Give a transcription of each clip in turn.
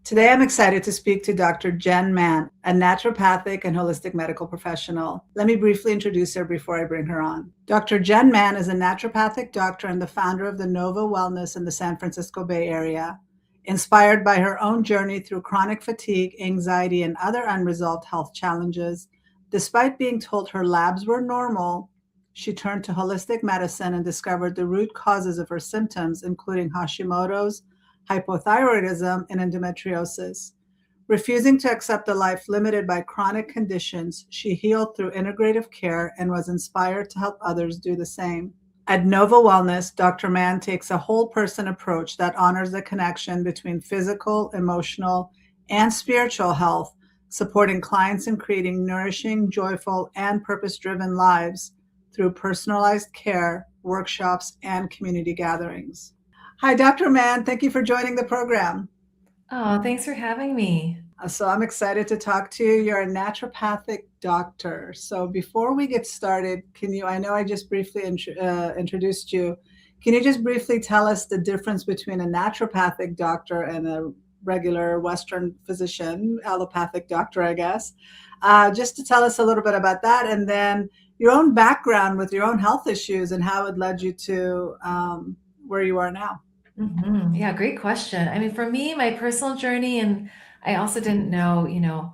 Today, I'm excited to speak to Dr. Jenn Mann, a naturopathic and holistic medical professional. Let me briefly introduce her before I bring her on. Dr. Jenn Mann is a naturopathic doctor and the founder of the Nova Wellness in the San Francisco Bay Area. Inspired by her own journey through chronic fatigue, anxiety, and other unresolved health challenges, despite being told her labs were normal, she turned to holistic medicine and discovered the root causes of her symptoms, including Hashimoto's, hypothyroidism, and endometriosis. Refusing to accept a life limited by chronic conditions, she healed through integrative care and was inspired to help others do the same. At Nova Wellness, Dr. Mann takes a whole person approach that honors the connection between physical, emotional, and spiritual health, supporting clients in creating nourishing, joyful, and purpose-driven lives through personalized care, workshops, and community gatherings. Hi, Dr. Mann. Thank you for joining the program. Oh, thanks for having me. So I'm excited to talk to you. You're a naturopathic doctor. So before we get started, I know I just briefly introduced you. Can you just briefly tell us the difference between a naturopathic doctor and a regular Western physician, allopathic doctor, I guess? Just to tell us a little bit about that, and then your own background with your own health issues and how it led you to where you are now. Yeah, great question. I mean, for me, my personal journey, and I also didn't know,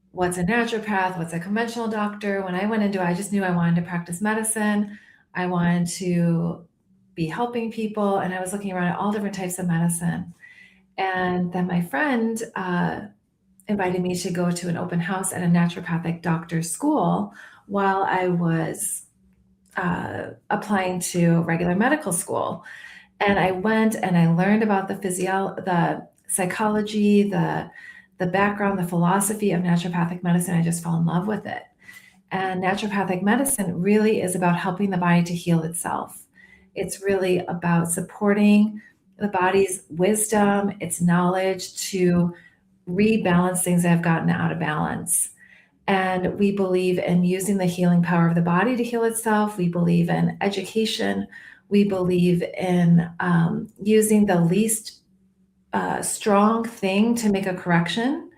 what's a naturopath, what's a conventional doctor. When I went into it, I just knew I wanted to practice medicine. I wanted to be helping people, and I was looking around at all different types of medicine. And then my friend invited me to go to an open house at a naturopathic doctor's school while I was applying to regular medical school. And I went and I learned about the psychology, the background, the philosophy of naturopathic medicine. I just fell in love with it. And naturopathic medicine really is about helping the body to heal itself. It's really about supporting the body's wisdom, its knowledge to rebalance things that have gotten out of balance. And we believe in using the healing power of the body to heal itself. We believe in education. We believe in using the least strong thing to make a correction.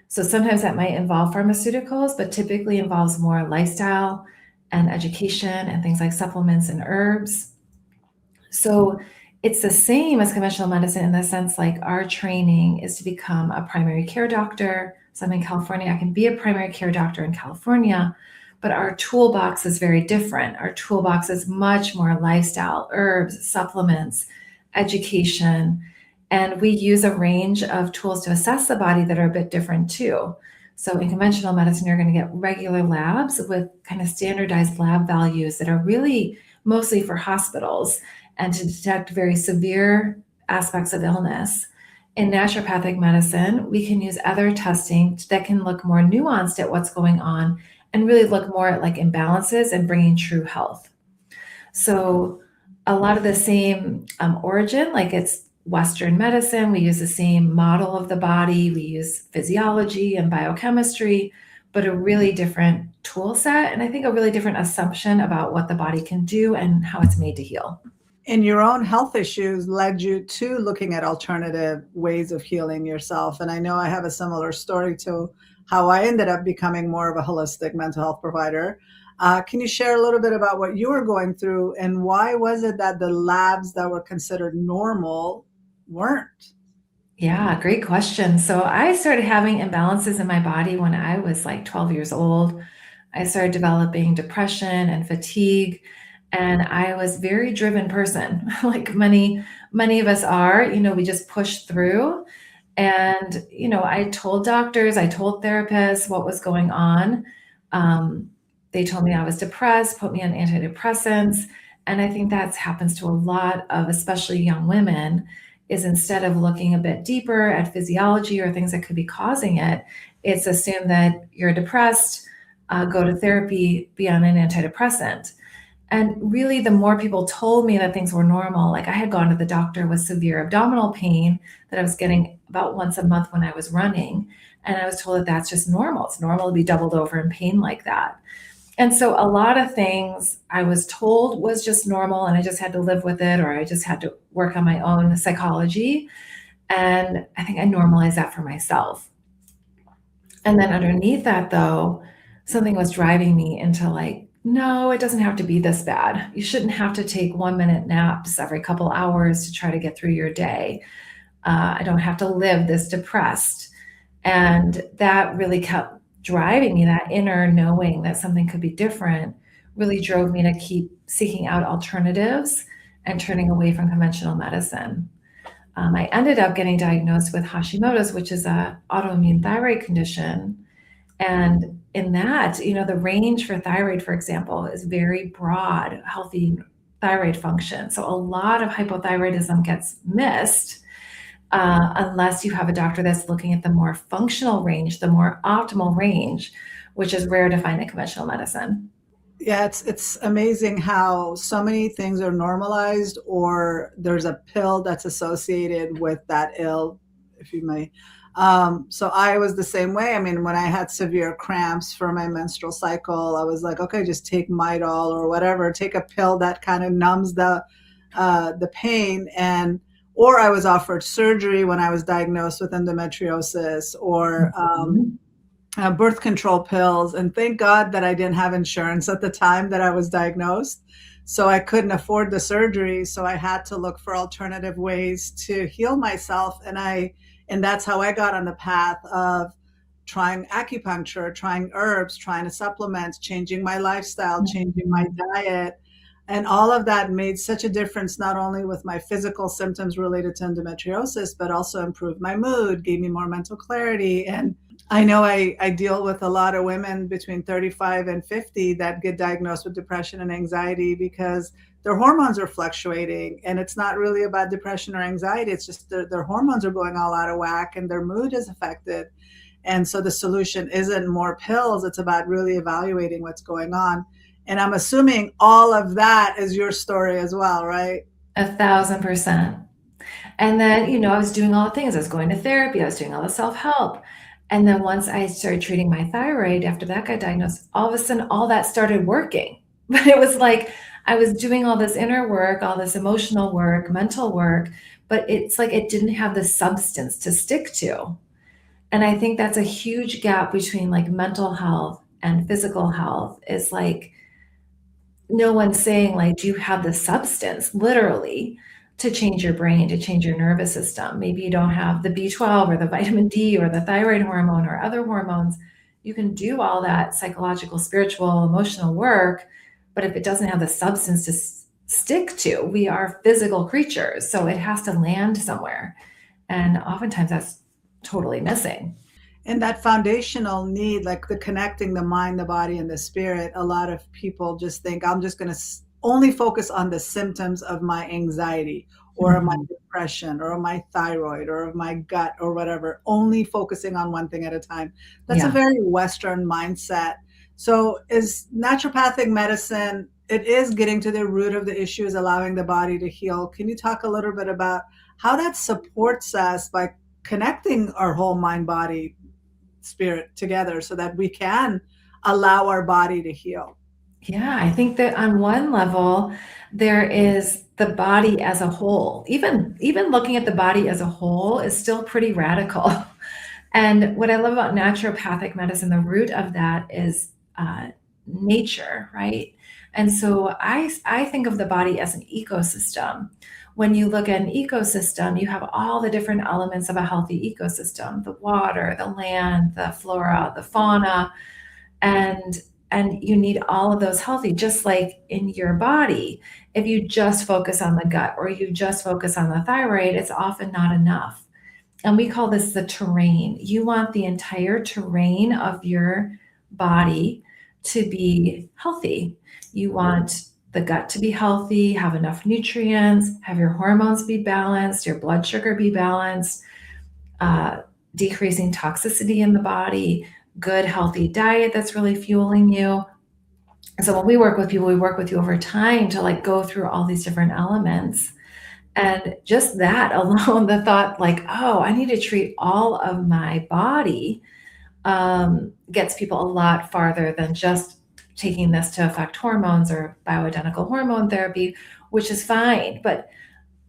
So sometimes that might involve pharmaceuticals, but typically involves more lifestyle and education and things like supplements and herbs. So it's the same as conventional medicine in the sense like our training is to become a primary care doctor. So I'm in California, I can be a primary care doctor in California, but our toolbox is very different. Our toolbox is much more lifestyle, herbs, supplements, education, and we use a range of tools to assess the body that are a bit different too. So in conventional medicine, you're going to get regular labs with kind of standardized lab values that are really mostly for hospitals and to detect very severe aspects of illness. In naturopathic medicine, we can use other testing that can look more nuanced at what's going on and really look more at like imbalances and bringing true health. So a lot of the same origin, like it's Western medicine, we use the same model of the body, we use physiology and biochemistry, but a really different tool set. And I think a really different assumption about what the body can do and how it's made to heal. And your own health issues led you to looking at alternative ways of healing yourself. And I know I have a similar story to how I ended up becoming more of a holistic mental health provider. Can you share a little bit about what you were going through and why was it that the labs that were considered normal weren't? Yeah, great question. So I started having imbalances in my body when I was like 12 years old. I started developing depression and fatigue, and I was a very driven person, like many of us are. We just push through. And I told doctors, I told therapists what was going on. They told me I was depressed, put me on antidepressants, and I think that happens to a lot of especially young women is instead of looking a bit deeper at physiology or things that could be causing it, it's assumed that you're depressed, go to therapy, be on an antidepressant. And really, the more people told me that things were normal, like I had gone to the doctor with severe abdominal pain that I was getting about once a month when I was running. And I was told that that's just normal. It's normal to be doubled over in pain like that. And so a lot of things I was told was just normal and I just had to live with it, or I just had to work on my own psychology. And I think I normalized that for myself. And then underneath that, though, something was driving me into like, no, it doesn't have to be this bad. You shouldn't have to take 1 minute naps every couple hours to try to get through your day. I don't have to live this depressed. And that really kept driving me, that inner knowing that something could be different really drove me to keep seeking out alternatives and turning away from conventional medicine. I ended up getting diagnosed with Hashimoto's, which is an autoimmune thyroid condition. And in that, the range for thyroid, for example, is very broad, healthy thyroid function. So a lot of hypothyroidism gets missed unless you have a doctor that's looking at the more functional range, the more optimal range, which is rare to find in conventional medicine. Yeah, it's amazing how so many things are normalized, or there's a pill that's associated with that ill, if you may. So I was the same way. I mean, when I had severe cramps for my menstrual cycle, I was like, okay, just take Midol or whatever, take a pill that kind of numbs the pain. And or I was offered surgery when I was diagnosed with endometriosis, or Mhm. birth control pills. And thank God that I didn't have insurance at the time that I was diagnosed. So I couldn't afford the surgery. So I had to look for alternative ways to heal myself. And that's how I got on the path of trying acupuncture, trying herbs, trying to supplement, changing my lifestyle, changing my diet. And all of that made such a difference, not only with my physical symptoms related to endometriosis, but also improved my mood, gave me more mental clarity. And I know I deal with a lot of women between 35 and 50 that get diagnosed with depression and anxiety because their hormones are fluctuating. And it's not really about depression or anxiety. It's just their hormones are going all out of whack and their mood is affected. And so the solution isn't more pills. It's about really evaluating what's going on. And I'm assuming all of that is your story as well, right? 1,000%. And then, I was doing all the things. I was going to therapy. I was doing all the self-help. And then once I started treating my thyroid, after that got diagnosed, all of a sudden, all that started working. But it was like I was doing all this inner work, all this emotional work, mental work, but it's like it didn't have the substance to stick to. And I think that's a huge gap between like mental health and physical health is like no one's saying like, do you have the substance literally to change your brain, to change your nervous system? Maybe you don't have the B12 or the vitamin D or the thyroid hormone or other hormones. You can do all that psychological, spiritual, emotional work, but if it doesn't have the substance to stick to, we are physical creatures. So it has to land somewhere. And oftentimes that's totally missing. And that foundational need, like the connecting the mind, the body, and the spirit, a lot of people just think I'm just going to only focus on the symptoms of my anxiety or my Mhm. depression or my thyroid or my gut or whatever, only focusing on one thing at a time. That's a Yeah. very Western mindset. So is naturopathic medicine, it is getting to the root of the issues, allowing the body to heal. Can you talk a little bit about how that supports us by connecting our whole mind, body, spirit together so that we can allow our body to heal? Yeah, I think that on one level, there is the body as a whole. Even looking at the body as a whole is still pretty radical. And what I love about naturopathic medicine, the root of that is nature, right? And so I think of the body as an ecosystem. When you look at an ecosystem, you have all the different elements of a healthy ecosystem: the water, the land, the flora, the fauna, and you need all of those healthy, just like in your body. If you just focus on the gut or you just focus on the thyroid, it's often not enough. And we call this the terrain. You want the entire terrain of your body to be healthy. You want the gut to be healthy, have enough nutrients, have your hormones be balanced, your blood sugar be balanced, uh, decreasing toxicity in the body, good, healthy diet that's really fueling you. So when we work with people, we work with you over time to like go through all these different elements. And just that alone, the thought like, oh, I need to treat all of my body gets people a lot farther than just taking this to affect hormones or bioidentical hormone therapy, which is fine. But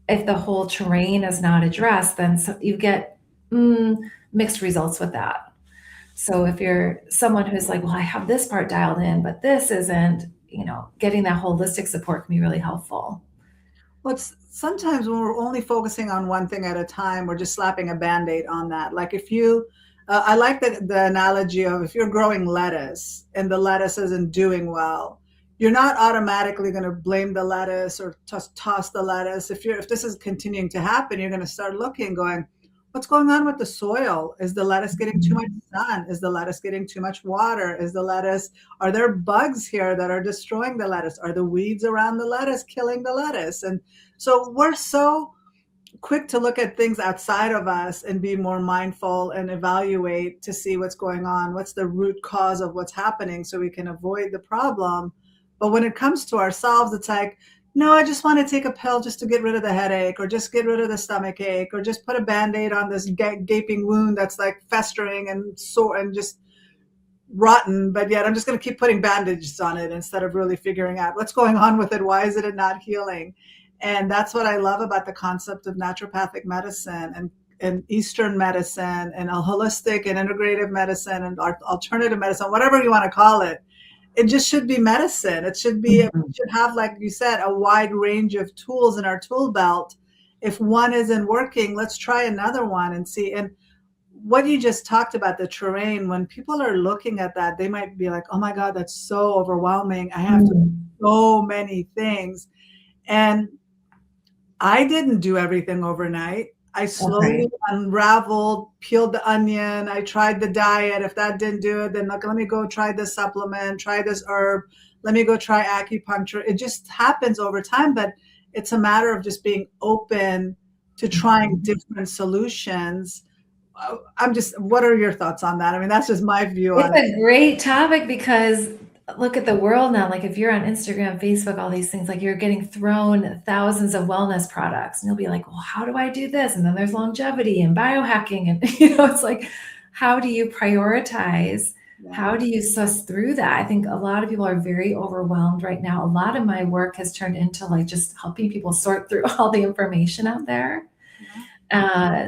if the whole terrain is not addressed, then you get mixed results with that. So if you're someone who's like, well, I have this part dialed in, but this isn't, getting that holistic support can be really helpful. Well, it's sometimes when we're only focusing on one thing at a time, we're just slapping a band-aid on that. Like if you, I like the analogy of if you're growing lettuce and the lettuce isn't doing well, you're not automatically going to blame the lettuce or just toss the lettuce. If this is continuing to happen, you're going to start looking, going, what's going on with the soil? Is the lettuce getting too much sun? Is the lettuce getting too much water? Are there bugs here that are destroying the lettuce? Are the weeds around the lettuce killing the lettuce? And so we're so quick to look at things outside of us and be more mindful and evaluate to see what's going on, what's the root cause of what's happening so we can avoid the problem. But when it comes to ourselves, it's like, no, I just want to take a pill just to get rid of the headache or just get rid of the stomach ache or just put a band-aid on this gaping wound that's like festering and sore and just rotten, but yet I'm just going to keep putting bandages on it instead of really figuring out what's going on with it. Why is it not healing? And that's what I love about the concept of naturopathic medicine and Eastern medicine and a holistic and integrative medicine and alternative medicine, whatever you want to call it. It just should be medicine. It should be, it should have, like you said, a wide range of tools in our tool belt. If one isn't working, let's try another one and see. And what you just talked about, the terrain, when people are looking at that, they might be like, oh my God, that's so overwhelming. I have to do so many things. And I didn't do everything overnight. I slowly unraveled, peeled the onion. I tried the diet. If that didn't do it, then like, let me go try this supplement, try this herb. Let me go try acupuncture. It just happens over time, but it's a matter of just being open to trying different solutions. What are your thoughts on that? I mean, that's just my view on it. It's a great topic because look at the world now. Like if you're on Instagram, Facebook, all these things, like you're getting thrown thousands of wellness products and you'll be like, well, how do I do this? And then there's longevity and biohacking. And, it's like, how do you prioritize? How do you suss through that? I think a lot of people are very overwhelmed right now. A lot of my work has turned into like just helping people sort through all the information out there.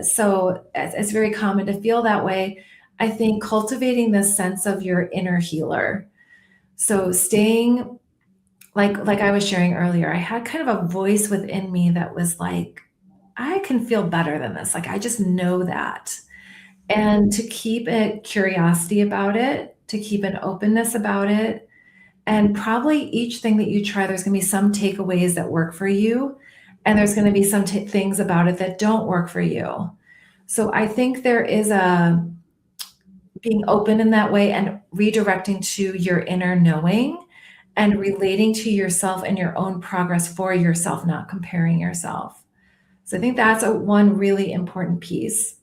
So it's very common to feel that way. I think cultivating this sense of your inner healer. So staying like I was sharing earlier, I had kind of a voice within me that was like, I can feel better than this. Like I just know that. And to keep a curiosity about it, to keep an openness about it, and probably each thing that you try, there's going to be some takeaways that work for you, and there's going to be some things about it that don't work for you. So I think there is a being open in that way and redirecting to your inner knowing and relating to yourself and your own progress for yourself, not comparing yourself. So I think that's one really important piece.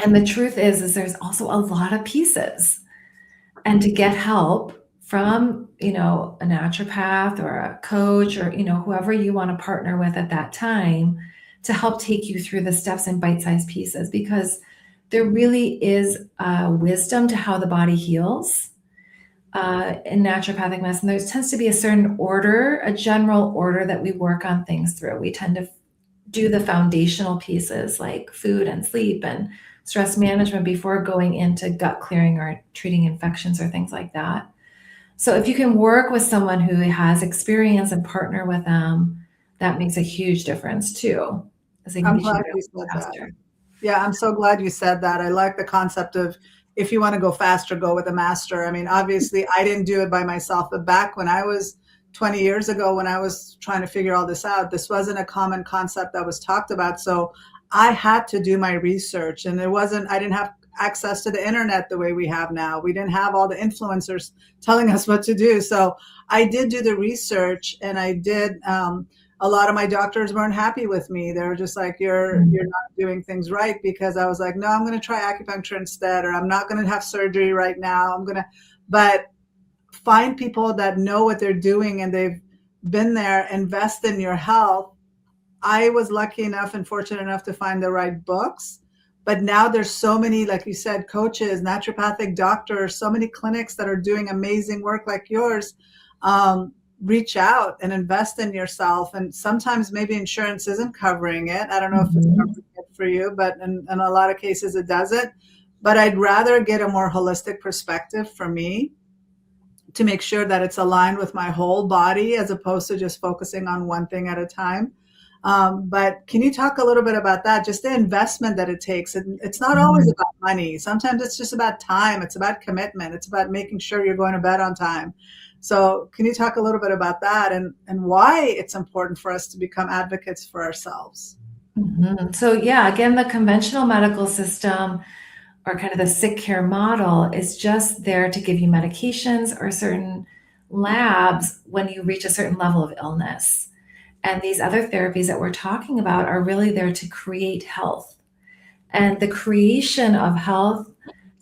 And the truth is there's also a lot of pieces. And to get help from, a naturopath or a coach or, whoever you want to partner with at that time to help take you through the steps in bite-sized pieces, because there really is wisdom to how the body heals. In naturopathic medicine, there tends to be a certain order, a general order that we work on things through. We tend to do the foundational pieces like food and sleep and stress management before going into gut clearing or treating infections or things like that. So if you can work with someone who has experience and partner with them, that makes a huge difference too. I'm glad you said that. Yeah, I'm so glad you said that. I like the concept of if you want to go faster, go with a master. I mean, obviously, I didn't do it by myself, but back when I was 20 years ago, when I was trying to figure all this out, this wasn't a common concept that was talked about. So I had to do my research, and I didn't have access to the internet the way we have now. We didn't have all the influencers telling us what to do. So I did do the research, and I did, a lot of my doctors weren't happy with me. They were just like, you're not doing things right, because I was like, no, I'm going to try acupuncture instead, or I'm not going to have surgery right now. But find people that know what they're doing and they've been there, invest in your health. I was lucky enough and fortunate enough to find the right books. But now there's so many, like you said, coaches, naturopathic doctors, so many clinics that are doing amazing work like yours. reach out and invest in yourself. And sometimes maybe insurance isn't covering it. I don't know if it's Mhm. covering it for you, but in a lot of cases it doesn't. But I'd rather get a more holistic perspective for me to make sure that it's aligned with my whole body as opposed to just focusing on one thing at a time. But can you talk a little bit about that? Just the investment that it takes. And it's not always Mhm. about money. Sometimes it's just about time. It's about commitment. It's about making sure you're going to bed on time. So can you talk a little bit about that and why it's important for us to become advocates for ourselves? Mhm. So yeah, again, the conventional medical system or kind of the sick care model is just there to give you medications or certain labs when you reach a certain level of illness. And these other therapies that we're talking about are really there to create health. And the creation of health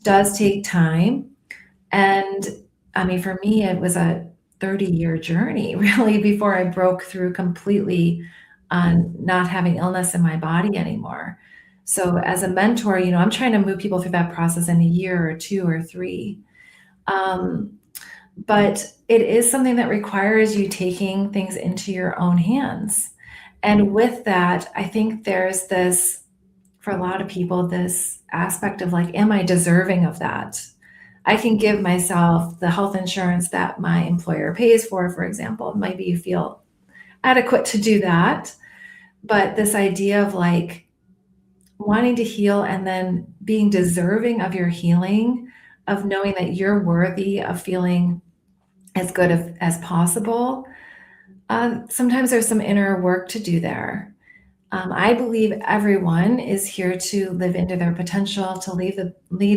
does take time. And I mean, for me, it was a 30-year journey really before I broke through completely on not having illness in my body anymore. So as a mentor, I'm trying to move people through that process in a year or two or three. Um, but it is something that requires you taking things into your own hands. And with that, I think there's this, for a lot of people, this aspect of like, am I deserving of that? I can give myself the health insurance that my employer pays for example. Maybe you feel adequate to do that. But this idea of like wanting to heal and then being deserving of your healing, of knowing that you're worthy of feeling as good as possible, sometimes there's some inner work to do there. I believe everyone is here to live into their potential, to lead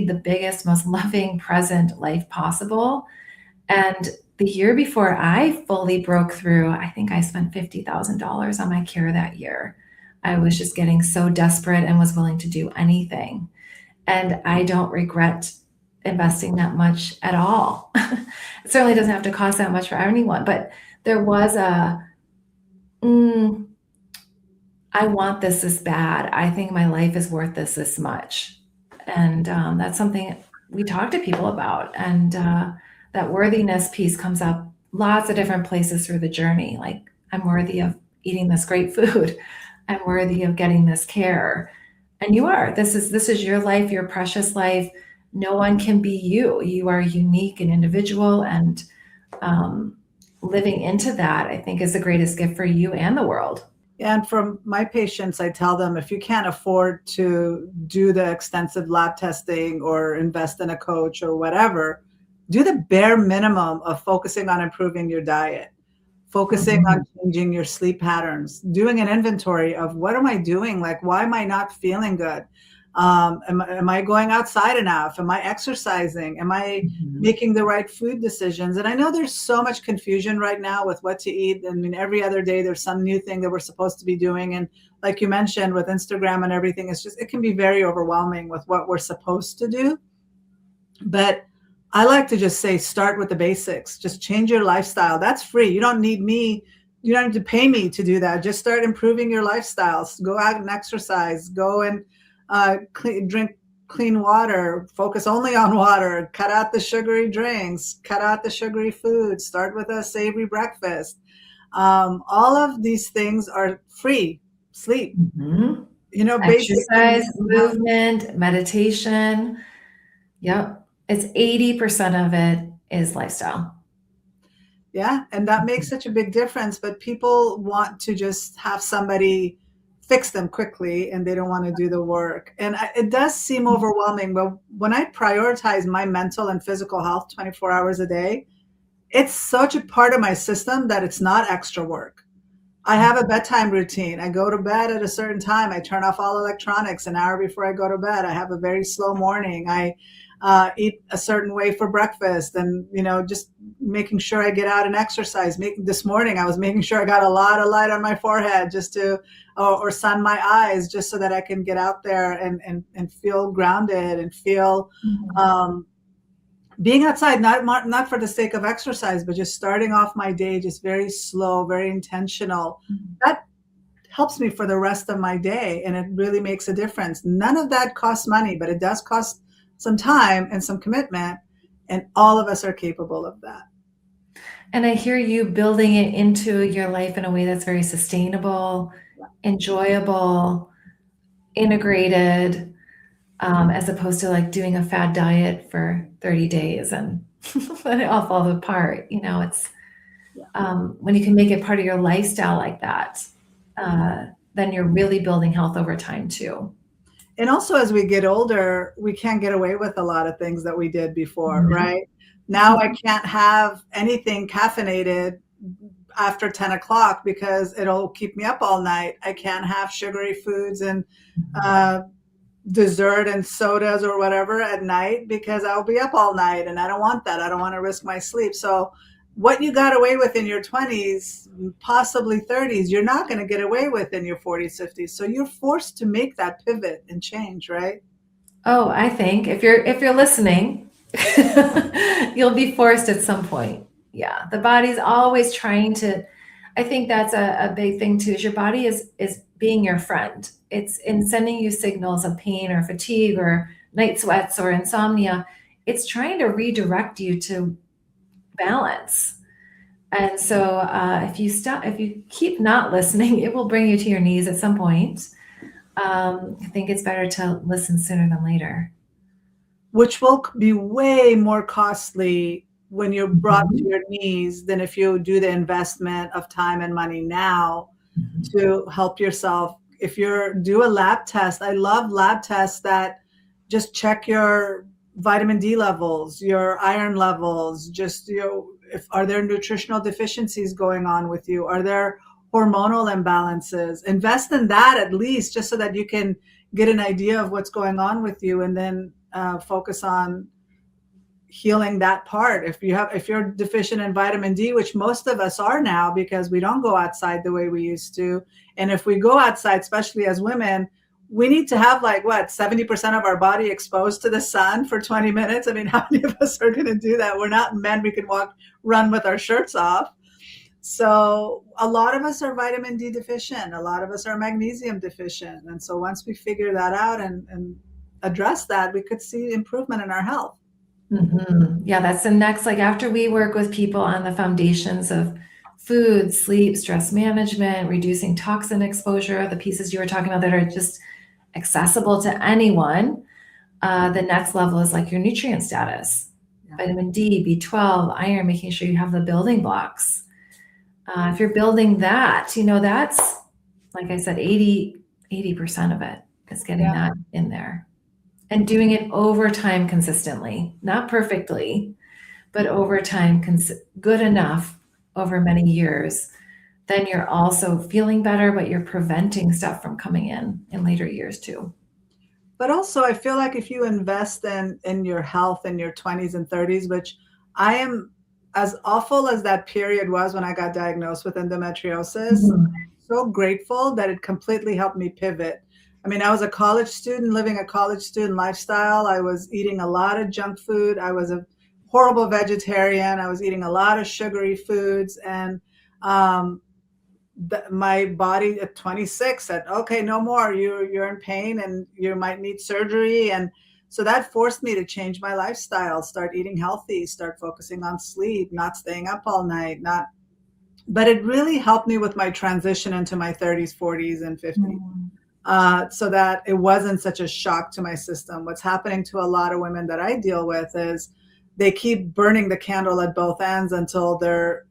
the biggest, most loving, present life possible. And the year before I fully broke through, I think I spent $50,000 on my care that year. I was just getting so desperate and was willing to do anything. And I don't regret investing that much at all. It certainly doesn't have to cost that much for anyone, but there was mm, I want this bad. I think my life is worth this much. And that's something we talk to people about. And that worthiness piece comes up lots of different places through the journey. Like, I'm worthy of eating this great food. I'm worthy of getting this care. And you are. This is your life, your precious life. No one can be you. You are unique and individual. And um, living into that, I think, is the greatest gift for you and the world. And from my patients, I tell them if you can't afford to do the extensive lab testing or invest in a coach or whatever, do the bare minimum of focusing on improving your diet, focusing on Mhm. changing your sleep patterns, doing an inventory of what am I doing? Like, why am I not feeling good? Am I going outside enough? Am I exercising? Am I Mhm. making the right food decisions? And I know there's so much confusion right now with what to eat. I mean, every other day there's some new thing that we're supposed to be doing. And like you mentioned with Instagram and everything, it can be very overwhelming with what we're supposed to do. But I like to just say, start with the basics. Just change your lifestyle. That's free. You don't need me. You don't need to pay me to do that. Just start improving your lifestyles. Go out and exercise. Go and drink clean water. Focus only on water. Cut out the sugary drinks. Cut out the sugary foods. Start with a savory breakfast. All of these things are free. Sleep. Mhm. Basic things. Exercise, movement, meditation. Yep. It's 80% of it is lifestyle. Yeah, and that makes such a big difference. But people want to just have somebody fix them quickly and they don't want to do the work. And it does seem overwhelming. But when I prioritize my mental and physical health 24 hours a day, it's such a part of my system that it's not extra work. I have a bedtime routine. I go to bed at a certain time. I turn off all electronics an hour before I go to bed. I have a very slow morning. I eat a certain way for breakfast, and just making sure I get out and exercise. This morning, I was making sure I got a lot of light on my forehead just to, or sun my eyes, just so that I can get out there and feel grounded and feel Mhm. um, being outside, not for the sake of exercise, but just starting off my day just very slow, very intentional. Mhm. That helps me for the rest of my day, and it really makes a difference. None of that costs money, but it does cost some time and some commitment, and all of us are capable of that. And I hear you building it into your life in a way that's very sustainable, enjoyable, integrated, as opposed to like doing a fad diet for 30 days and then it all falls apart. You know, it's Yeah. when you can make it part of your lifestyle like that, then you're really building health over time too. And also, as we get older, we can't get away with a lot of things that we did before, No. right? Now I can't have anything caffeinated after 10 o'clock because it'll keep me up all night. I can't have sugary foods and uh, dessert and sodas or whatever at night because I'll be up all night and I don't want that. I don't want to risk my sleep. So what you got away with in your 20s, possibly 30s, you're not going to get away with in your 40s, 50s. So you're forced to make that pivot and change, right? Oh, I think if you're listening, you'll be forced at some point. Yeah, the body's always trying to. I think that's a big thing too. Is your body is being your friend. It's in sending you signals of pain or fatigue or night sweats or insomnia. It's trying to redirect you to balance. And so if you keep not listening, it will bring you to your knees at some point. I think it's better to listen sooner than later. Which will be way more costly when you're brought to Mhm. your knees than if you do the investment of time and money now Mhm. to help yourself. If you're do a lab test, I love lab tests that just check your vitamin D levels, your iron levels, just if are there nutritional deficiencies going on with you? Are there hormonal imbalances? Invest in that at least just so that you can get an idea of what's going on with you and then focus on healing that part. If you're deficient in vitamin D, which most of us are now because we don't go outside the way we used to, and if we go outside, especially as women, we need to have like what 70% of our body exposed to the sun for 20 minutes. I mean, how many of us are going to do that? We're not men. We can run with our shirts off. So a lot of us are vitamin D deficient. A lot of us are magnesium deficient. And so once we figure that out and address that, we could see improvement in our health. Yeah, that's the next, like after we work with people on the foundations of food, sleep, stress management, reducing toxin exposure, the pieces you were talking about that are just accessible to anyone. The next level is like your nutrient status, Yeah. vitamin D, B12, iron, making sure you have the building blocks. If you're building that, that's, like I said, 80% of it is getting Yeah. that in there and doing it over time consistently, not perfectly, but over time, good enough over many years. Then you're also feeling better, but you're preventing stuff from coming in later years too. But also, I feel like if you invest in your health in your 20s and 30s, which I am, as awful as that period was when I got diagnosed with endometriosis, Mhm. I'm so grateful that it completely helped me pivot. I mean, I was a college student living a college student lifestyle. I was eating a lot of junk food. I was a horrible vegetarian. I was eating a lot of sugary foods. And um, my body at 26 said, okay, no more. You're in pain and you might need surgery. And so that forced me to change my lifestyle, start eating healthy, start focusing on sleep, not staying up all night, not, but it really helped me with my transition into my 30s, 40s, and 50s. Mm. So that it wasn't such a shock to my system. What's happening to a lot of women that I deal with is they keep burning the candle at both ends until they're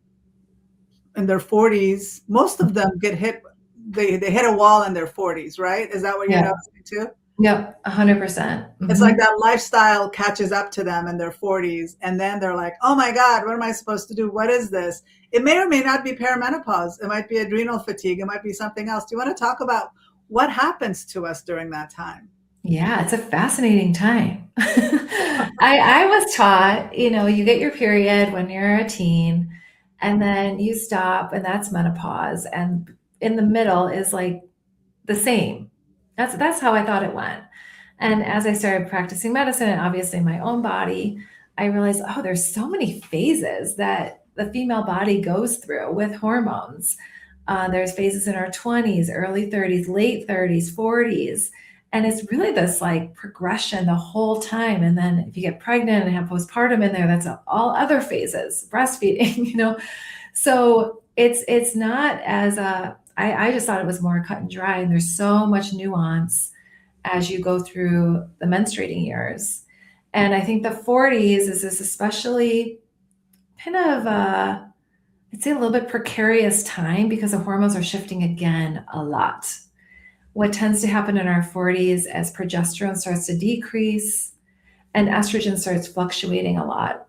in their 40s. Most of them get hit, they hit a wall in their 40s, right? Is that what you're Yeah. noticing too? Yep. 100%. It's like that lifestyle catches up to them in their 40s. And then they're like, oh my God, what am I supposed to do? What is this? It may or may not be perimenopause. It might be adrenal fatigue. It might be something else. Do you want to talk about what happens to us during that time? Yeah, it's a fascinating time. I was taught, you get your period when you're a teen, and then you stop, and that's menopause. And in the middle is like the same. That's how I thought it went. And as I started practicing medicine and obviously my own body, I realized, oh, there's so many phases that the female body goes through with hormones. There's phases in our 20s, early 30s, late 30s, 40s. And it's really this like progression the whole time. And then if you get pregnant and have postpartum in there, that's all other phases, breastfeeding, So it's not as I just thought it was more cut and dry, and there's so much nuance as you go through the menstruating years. And I think the 40s is this especially kind of I'd say a little bit precarious time because the hormones are shifting again a lot. What tends to happen in our 40s as progesterone starts to decrease and estrogen starts fluctuating a lot.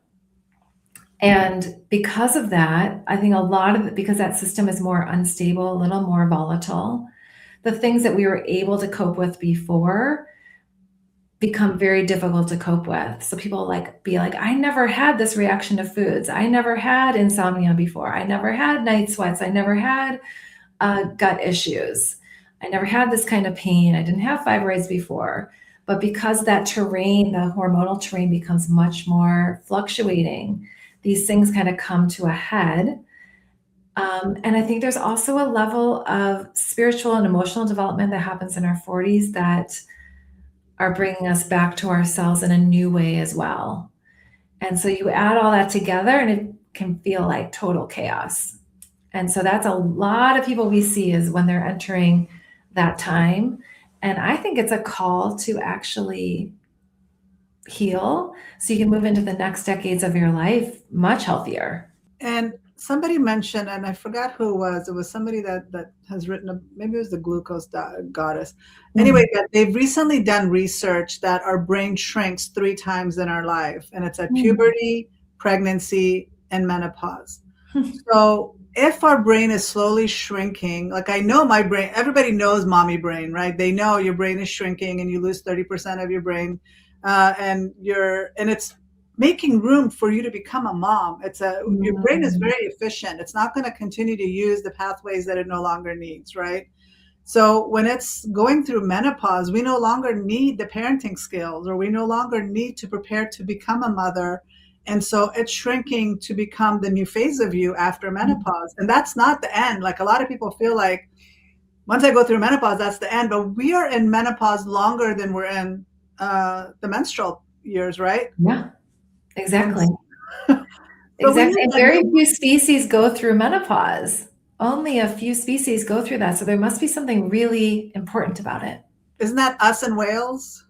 And because of that, I think a lot of it, because that system is more unstable, a little more volatile, the things that we were able to cope with before become very difficult to cope with. So people be like, I never had this reaction to foods. I never had insomnia before. I never had night sweats. I never had gut issues. I never had this kind of pain. I didn't have fibroids before. But because that terrain, the hormonal terrain becomes much more fluctuating, these things kind of come to a head. And I think there's also a level of spiritual and emotional development that happens in our 40s that are bringing us back to ourselves in a new way as well. And so you add all that together and it can feel like total chaos. And so that's a lot of people we see is when they're entering that time. And I think it's a call to actually heal so you can move into the next decades of your life much healthier. And somebody mentioned, and I forgot who it was somebody that has written, maybe it was the glucose goddess. Anyway, that they've recently done research that our brain shrinks 3 times in our life, and it's at puberty, pregnancy, and menopause. So if our brain is slowly shrinking, like I know my brain, everybody knows mommy brain, right? They know your brain is shrinking and you lose 30% of your brain, and it's making room for you to become a mom. Your brain is very efficient. It's not going to continue to use the pathways that it no longer needs, right? So when it's going through menopause, we no longer need the parenting skills, or we no longer need to prepare to become a mother. And so it's shrinking to become the new phase of you after menopause. And that's not the end. Like a lot of people feel like once I go through menopause, that's the end. But we are in menopause longer than we're in the menstrual years, right? Yeah, exactly. So exactly. And very few species go through menopause. Only a few species go through that. So there must be something really important about it. Isn't that us and whales?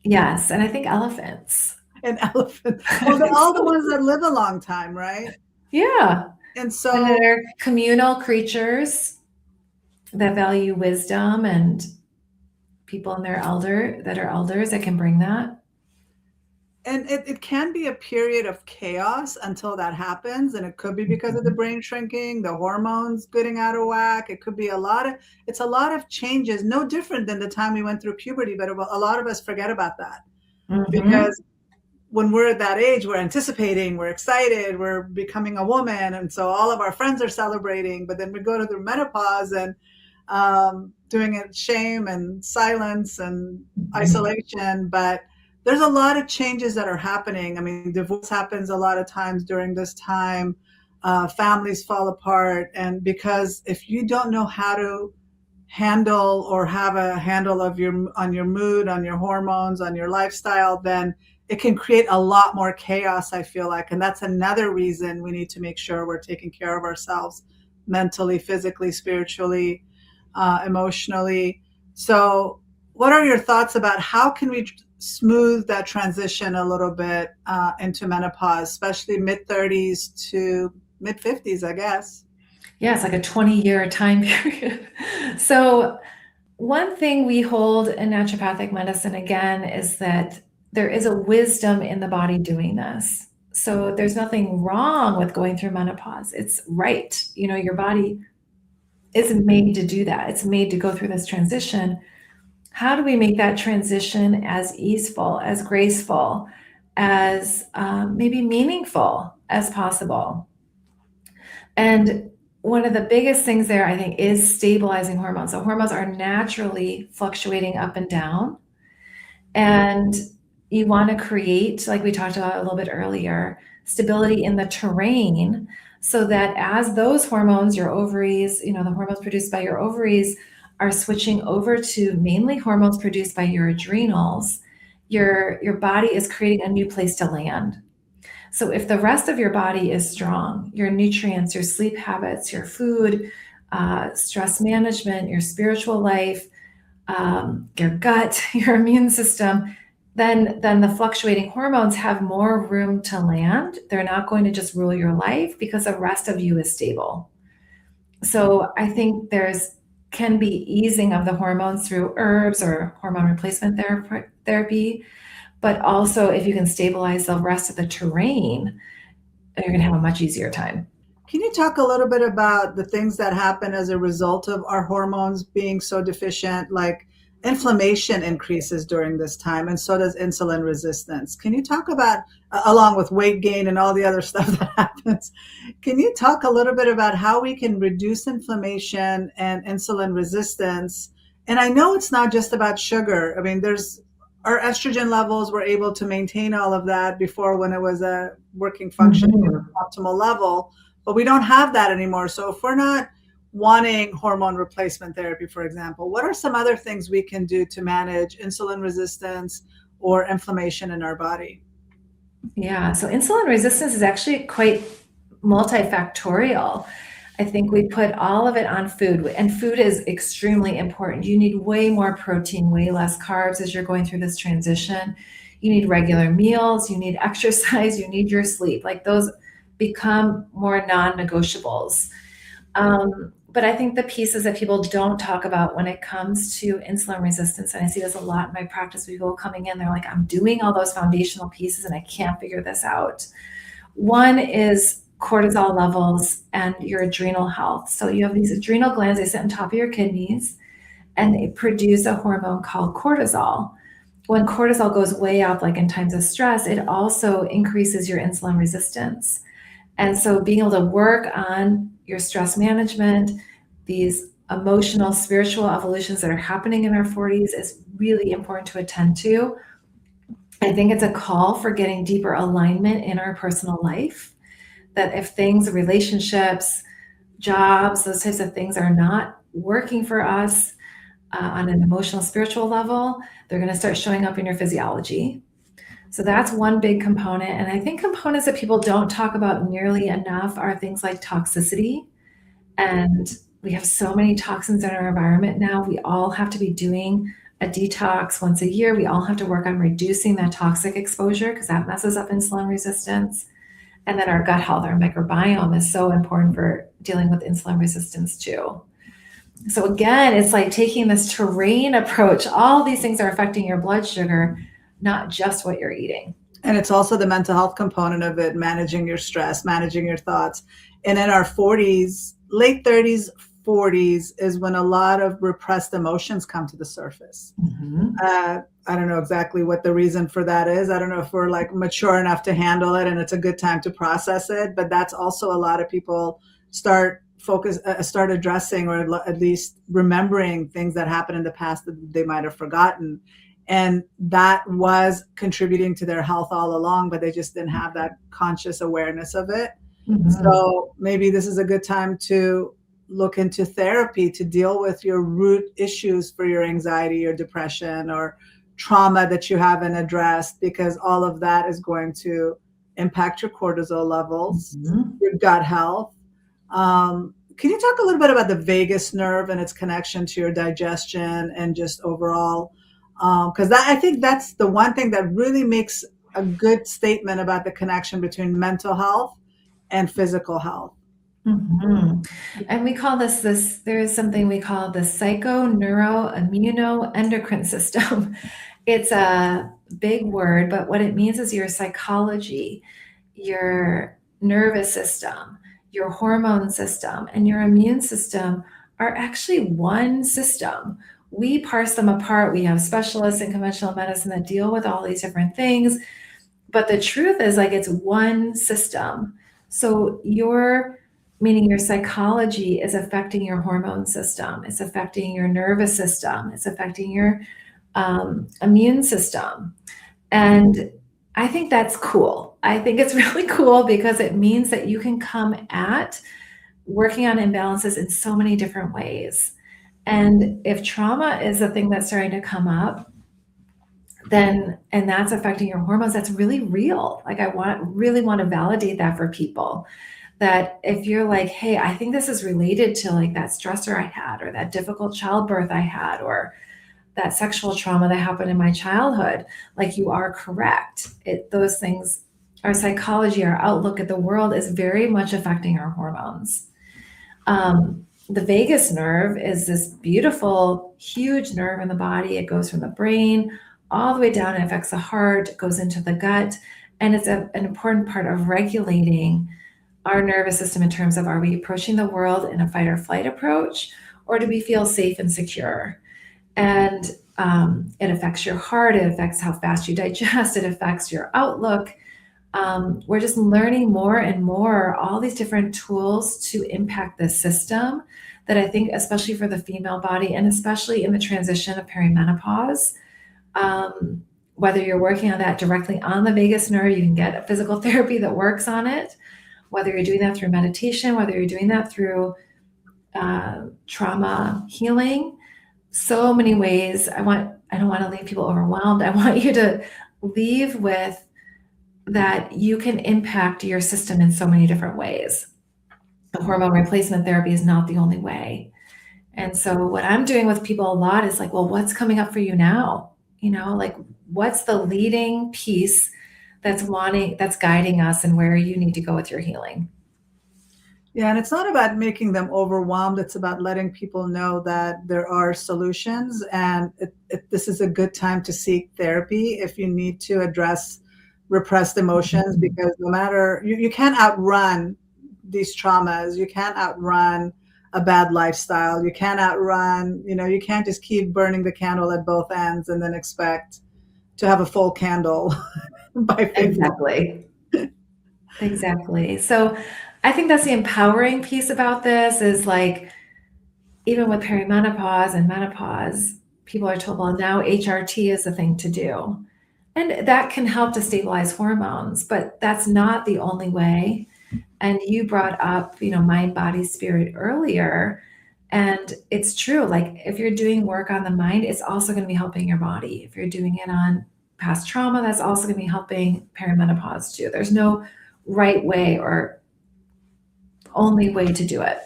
Yes. And I think elephants. And elephants. Well, they're all the ones that live a long time, right? Yeah. And so they're communal creatures that value wisdom and people in their elders that can bring that. And it can be a period of chaos until that happens. And it could be because of the brain shrinking, the hormones getting out of whack. It could be a lot of changes, no different than the time we went through puberty, but a lot of us forget about that. Because when we're at that age, we're anticipating, we're excited, we're becoming a woman. And so all of our friends are celebrating, but then we go to the menopause and doing it shame and silence and isolation. But there's a lot of changes that are happening. I mean, divorce happens a lot of times during this time. Families fall apart. And because if you don't know how to handle or have a handle on your mood, on your hormones, on your lifestyle, then it can create a lot more chaos, I feel like. And that's another reason we need to make sure we're taking care of ourselves mentally, physically, spiritually, emotionally. So what are your thoughts about how can we smooth that transition a little bit into menopause, especially mid-30s to mid-50s, I guess? Yeah, it's like a 20-year time period. So one thing we hold in naturopathic medicine, again, is that there is a wisdom in the body doing this. So there's nothing wrong with going through menopause. It's right. Your body isn't made to do that. It's made to go through this transition. How do we make that transition as easeful, as graceful, as maybe meaningful as possible? And one of the biggest things there, I think, is stabilizing hormones. So hormones are naturally fluctuating up and down. And you want to create, like we talked about a little bit earlier, stability in the terrain so that as those hormones, your ovaries, the hormones produced by your ovaries are switching over to mainly hormones produced by your adrenals, your body is creating a new place to land. So if the rest of your body is strong, your nutrients, your sleep habits, your food, stress management, your spiritual life, your gut, your immune system, then the fluctuating hormones have more room to land. They're not going to just rule your life because the rest of you is stable. So I think can be easing of the hormones through herbs or hormone replacement therapy, but also if you can stabilize the rest of the terrain, you're going to have a much easier time. Can you talk a little bit about the things that happen as a result of our hormones being so deficient? Like inflammation increases during this time, and so does insulin resistance. Can you talk about, along with weight gain and all the other stuff that happens, can you talk a little bit about how we can reduce inflammation and insulin resistance? And I know it's not just about sugar. I mean, our estrogen levels were able to maintain all of that before when it was a working functioning optimal level. But we don't have that anymore. So if we're not wanting hormone replacement therapy, for example, what are some other things we can do to manage insulin resistance or inflammation in our body? Yeah, so insulin resistance is actually quite multifactorial. I think we put all of it on food, and food is extremely important. You need way more protein, way less carbs as you're going through this transition. You need regular meals, you need exercise, you need your sleep. Like those become more non-negotiables. But I think the pieces that people don't talk about when it comes to insulin resistance, and I see this a lot in my practice, people coming in, they're like, I'm doing all those foundational pieces and I can't figure this out. One is cortisol levels and your adrenal health. So you have these adrenal glands, they sit on top of your kidneys, and they produce a hormone called cortisol. When cortisol goes way up, like in times of stress, it also increases your insulin resistance. And so being able to work on your stress management, these emotional, spiritual evolutions that are happening in our 40s is really important to attend to. I think it's a call for getting deeper alignment in our personal life, that if things, relationships, jobs, those types of things are not working for us on an emotional, spiritual level, they're going to start showing up in your physiology. So that's one big component. And I think components that people don't talk about nearly enough are things like toxicity. And we have so many toxins in our environment now. We all have to be doing a detox once a year. We all have to work on reducing that toxic exposure because that messes up insulin resistance. And then our gut health, our microbiome is so important for dealing with insulin resistance too. So again, it's like taking this terrain approach. All these things are affecting your blood sugar, not just what you're eating. And it's also the mental health component of it, managing your stress, managing your thoughts. And in our 40s, late 30s, 40s is when a lot of repressed emotions come to the surface. I don't know exactly what the reason for that is. I don't know if we're like mature enough to handle it and it's a good time to process it, but that's also a lot of people start addressing or at least remembering things that happened in the past that they might have forgotten. And that was contributing to their health all along, but they just didn't have that conscious awareness of it. So maybe this is a good time to look into therapy to deal with your root issues for your anxiety or depression or trauma that you haven't addressed, because all of that is going to impact your cortisol levels, your gut health. Can you talk a little bit about the vagus nerve and its connection to your digestion and just overall? Because I think that's the one thing that really makes a good statement about the connection between mental health and physical health. And we call this, there is something we call the psychoneuroimmunoendocrine system. It's a big word, but what it means is your psychology, your nervous system, your hormone system, and your immune system are actually one system. We parse them apart. We have specialists in conventional medicine that deal with all these different things. But the truth is, like, it's one system. So meaning your psychology is affecting your hormone system. It's affecting your nervous system. It's affecting your immune system. And I think that's cool. I think it's really cool because it means that you can come at working on imbalances in so many different ways. And if trauma is the thing that's starting to come up, then, and that's affecting your hormones, that's really real. Like really want to validate that for people, that if you're like, hey, I think this is related to like that stressor I had, or that difficult childbirth I had, or that sexual trauma that happened in my childhood, like, you are correct. Those things, our psychology, our outlook at the world is very much affecting our hormones. The vagus nerve is this beautiful, huge nerve in the body. It goes from the brain all the way down. It affects the heart, it goes into the gut, and it's an important part of regulating our nervous system in terms of, are we approaching the world in a fight or flight approach, or do we feel safe and secure? And it affects your heart. It affects how fast you digest. It affects your outlook. We're just learning more and more all these different tools to impact the system, that I think, especially for the female body, and especially in the transition of perimenopause, whether you're working on that directly on the vagus nerve, you can get a physical therapy that works on it, whether you're doing that through meditation, whether you're doing that through trauma healing. So many ways. I don't want to leave people overwhelmed. I want you to leave with that you can impact your system in so many different ways. The hormone replacement therapy is not the only way. And so what I'm doing with people a lot is like, well, what's coming up for you now? Like, what's the leading piece that's guiding us, and where you need to go with your healing? Yeah, and it's not about making them overwhelmed. It's about letting people know that there are solutions, and this is a good time to seek therapy if you need to address repressed emotions, because no matter, you can't outrun these traumas. You can't outrun a bad lifestyle. You can't outrun, you can't just keep burning the candle at both ends and then expect to have a full candle by 50. Exactly. So I think that's the empowering piece about this, is like, even with perimenopause and menopause, people are told, well, now HRT is the thing to do. And that can help to stabilize hormones, but that's not the only way. And you brought up, mind, body, spirit earlier. And it's true. Like, if you're doing work on the mind, it's also going to be helping your body. If you're doing it on past trauma, that's also going to be helping perimenopause too. There's no right way or only way to do it.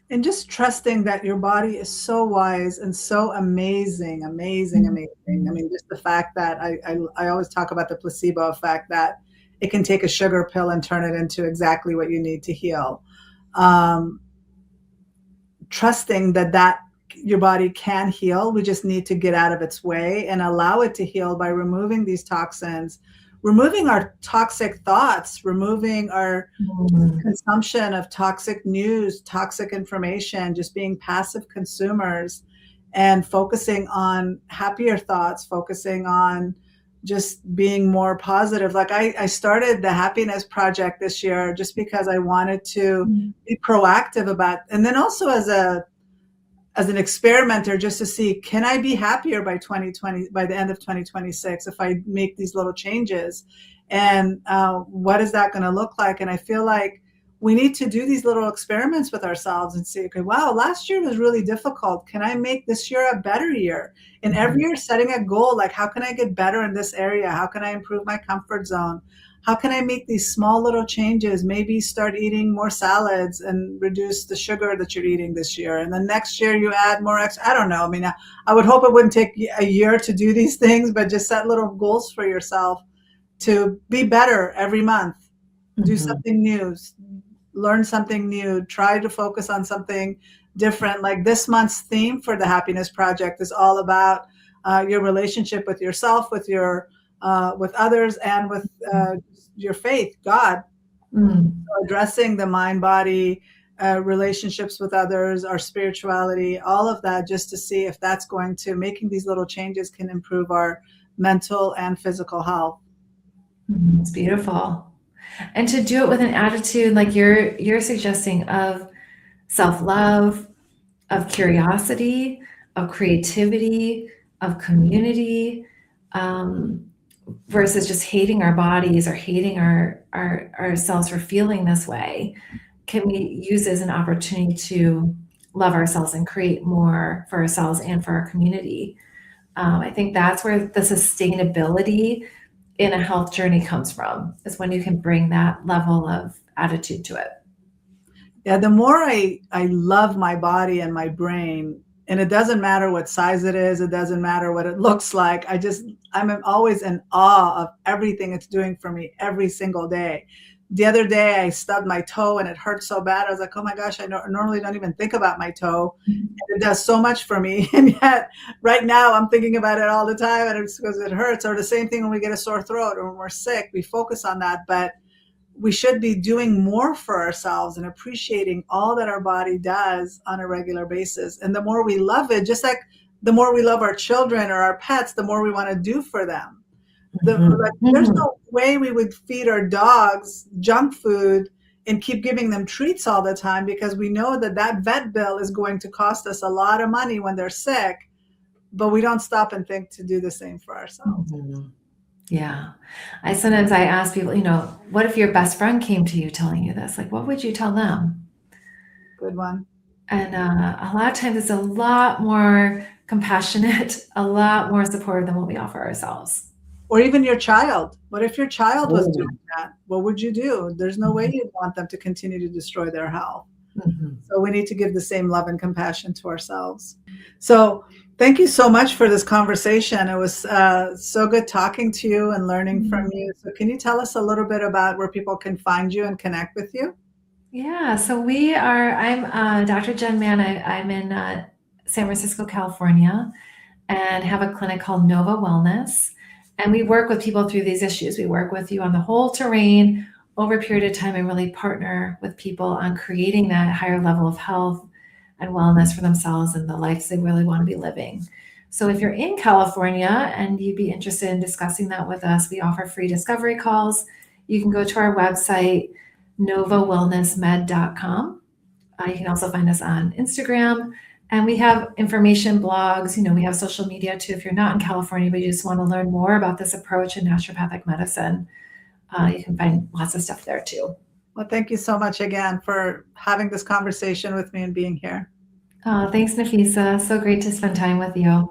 And just trusting that your body is so wise and so amazing. I mean, just the fact that I always talk about the placebo effect, that it can take a sugar pill and turn it into exactly what you need to heal. Trusting that your body can heal. We just need to get out of its way and allow it to heal by removing these toxins, removing our toxic thoughts, removing our consumption of toxic news, toxic information, just being passive consumers, and focusing on happier thoughts, focusing on just being more positive. Like, I started the Happiness Project this year just because I wanted to be proactive about, and then also as an experimenter, just to see, can I be happier by the end of 2026 if I make these little changes? And what is that going to look like? And I feel like we need to do these little experiments with ourselves and see, okay, wow, last year was really difficult. Can I make this year a better year? And every year setting a goal, like, how can I get better in this area? How can I improve my comfort zone? How can I make these small little changes? Maybe start eating more salads and reduce the sugar that you're eating this year. And then next year you add more I don't know. I mean, I would hope it wouldn't take a year to do these things, but just set little goals for yourself to be better every month. Do something new, learn something new, try to focus on something different. Like, this month's theme for the Happiness Project is all about your relationship with yourself, with others, and with your faith, God. So addressing the mind, body, relationships with others, our spirituality, all of that, just to see if that's going to, making these little changes can improve our mental and physical health. It's beautiful. And to do it with an attitude like you're suggesting, of self-love, of curiosity, of creativity, of community, versus just hating our bodies or hating ourselves for feeling this way, can we use as an opportunity to love ourselves and create more for ourselves and for our community. I think that's where the sustainability in a health journey comes from, is when you can bring that level of attitude to it. Yeah, the more I love my body and my brain, and it doesn't matter what size it is, it doesn't matter what it looks like. I'm always in awe of everything it's doing for me every single day. The other day I stubbed my toe and it hurt so bad. I was like, oh my gosh, normally don't even think about my toe. And it does so much for me. And yet right now I'm thinking about it all the time, and it's because it hurts. Or the same thing when we get a sore throat or when we're sick, we focus on that. But we should be doing more for ourselves and appreciating all that our body does on a regular basis. And the more we love it, just like the more we love our children or our pets, the more we want to do for them. There's no way we would feed our dogs junk food and keep giving them treats all the time, because we know that that vet bill is going to cost us a lot of money when they're sick, but we don't stop and think to do the same for ourselves. Yeah. Sometimes I ask people, what if your best friend came to you telling you this? Like, what would you tell them? Good one. And a lot of times it's a lot more compassionate, a lot more supportive than what we offer ourselves. Or even your child. What if your child was doing that? What would you do? There's no way you'd want them to continue to destroy their health. So we need to give the same love and compassion to ourselves. So thank you so much for this conversation. It was so good talking to you and learning from you. So can you tell us a little bit about where people can find you and connect with you? Yeah, so I'm Dr. Jenn Mann. I'm in San Francisco, California, and have a clinic called Nova Wellness. And we work with people through these issues. We work with you on the whole terrain over a period of time, and really partner with people on creating that higher level of health and wellness for themselves and the lives they really want to be living. So if you're in California and you'd be interested in discussing that with us, we offer free discovery calls. You can go to our website, novawellnessmed.com. You can also find us on Instagram, and we have information blogs. We have social media too. If you're not in California, but you just want to learn more about this approach in naturopathic medicine, you can find lots of stuff there too. Well, thank you so much again for having this conversation with me and being here. Thanks, Nafisa. So great to spend time with you.